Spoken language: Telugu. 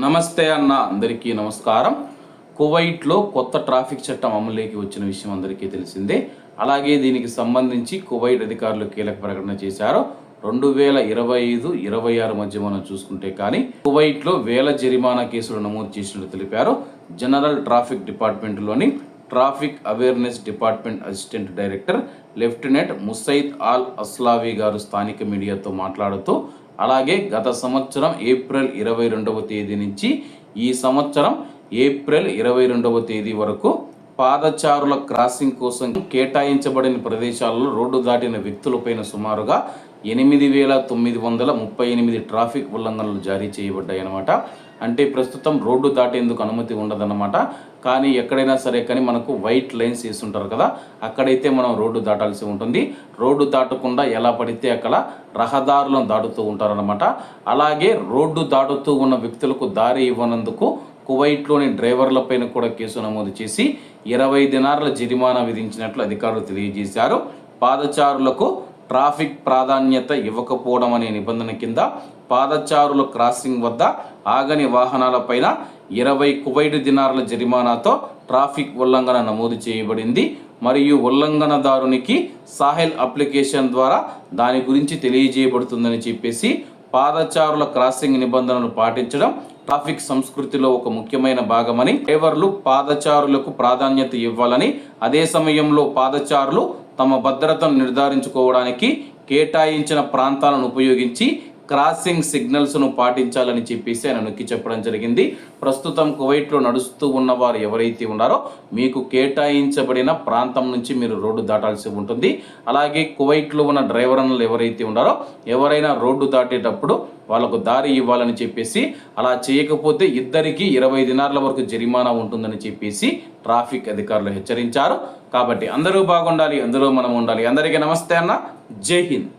నమస్తే అన్న, అందరికీ నమస్కారం. కువైట్లో కొత్త ట్రాఫిక్ చట్టం అమలులోకి వచ్చిన విషయం అందరికీ తెలిసిందే. అలాగే దీనికి సంబంధించి కువైట్ అధికారులు కీలక ప్రకటన చేశారు. 2025-26 మధ్య మనం చూసుకుంటే కానీ కువైట్లో వేల జరిమానా కేసులు నమోదు చేసినట్లు తెలిపారు. జనరల్ ట్రాఫిక్ డిపార్ట్మెంట్లోని traffic awareness department assistant director lieutenant Musaid al Aslawi గారు స్థానిక మీడియాతో మాట్లాడుతూ, అలాగే గత సంవత్సరం ఏప్రిల్ 22వ తేదీ నుంచి ఈ సంవత్సరం ఏప్రిల్ 22వ తేదీ వరకు పాదచారుల క్రాసింగ్ కోసం కేటాయించబడిన ప్రదేశాలలో రోడ్డు దాటిన వ్యక్తులపైన సుమారుగా 8,938 ట్రాఫిక్ ఉల్లంఘనలు జారీ చేయబడ్డాయన్నమాట. అంటే ప్రస్తుతం రోడ్డు దాటేందుకు అనుమతి ఉండదన్నమాట. కానీ ఎక్కడైనా సరే కానీ మనకు వైట్ లైన్స్ వేస్తుంటారు కదా, అక్కడైతే మనం రోడ్డు దాటాల్సి ఉంటుంది. రోడ్డు దాటకుండా ఎలా పడితే అక్కడ రహదారులను దాటుతూ ఉంటారన్నమాట. అలాగే రోడ్డు దాటుతూ ఉన్న వ్యక్తులకు దారి ఇవ్వనందుకు కువైట్లోని డ్రైవర్లపైన కూడా కేసు నమోదు చేసి 20 దినార్ల జరిమానా విధించినట్లు అధికారులు తెలియజేశారు. పాదచారులకు ట్రాఫిక్ ప్రాధాన్యత ఇవ్వకపోవడం అనే నిబంధన కింద పాదచారుల క్రాసింగ్ వద్ద ఆగని వాహనాలపైన 20 కువైట్ దినార్ల జరిమానాతో ట్రాఫిక్ ఉల్లంఘన నమోదు చేయబడింది. మరియు ఉల్లంఘనదారునికి సాహెల్ అప్లికేషన్ ద్వారా దాని గురించి తెలియజేయబడుతుందని చెప్పేసి పాదచారుల క్రాసింగ్ నిబంధనలు పాటించడం ట్రాఫిక్ సంస్కృతిలో ఒక ముఖ్యమైన భాగమని, డ్రైవర్లు పాదచారులకు ప్రాధాన్యత ఇవ్వాలని, అదే సమయంలో పాదచారులు తమ భద్రతను నిర్ధారించుకోవడానికి కేటాయించిన ప్రాంతాలను ఉపయోగించి క్రాసింగ్ సిగ్నల్స్ను పాటించాలని చెప్పేసి ఆయన నొక్కి చెప్పడం జరిగింది. ప్రస్తుతం కువైట్లో నడుస్తూ ఉన్నవారు ఎవరైతే ఉన్నారో మీకు కేటాయించబడిన ప్రాంతం నుంచి మీరు రోడ్డు దాటాల్సి ఉంటుంది. అలాగే కువైట్లో ఉన్న డ్రైవర్లు ఎవరైతే ఉన్నారో ఎవరైనా రోడ్డు దాటేటప్పుడు వాళ్ళకు దారి ఇవ్వాలని చెప్పేసి, అలా చేయకపోతే ఇద్దరికి 20 దినార్ల వరకు జరిమానా ఉంటుందని చెప్పేసి ట్రాఫిక్ అధికారులు హెచ్చరించారు. కాబట్టి అందరూ బాగుండాలి, అందులో మనం ఉండాలి. అందరికీ నమస్తే అన్న, జై హింద్.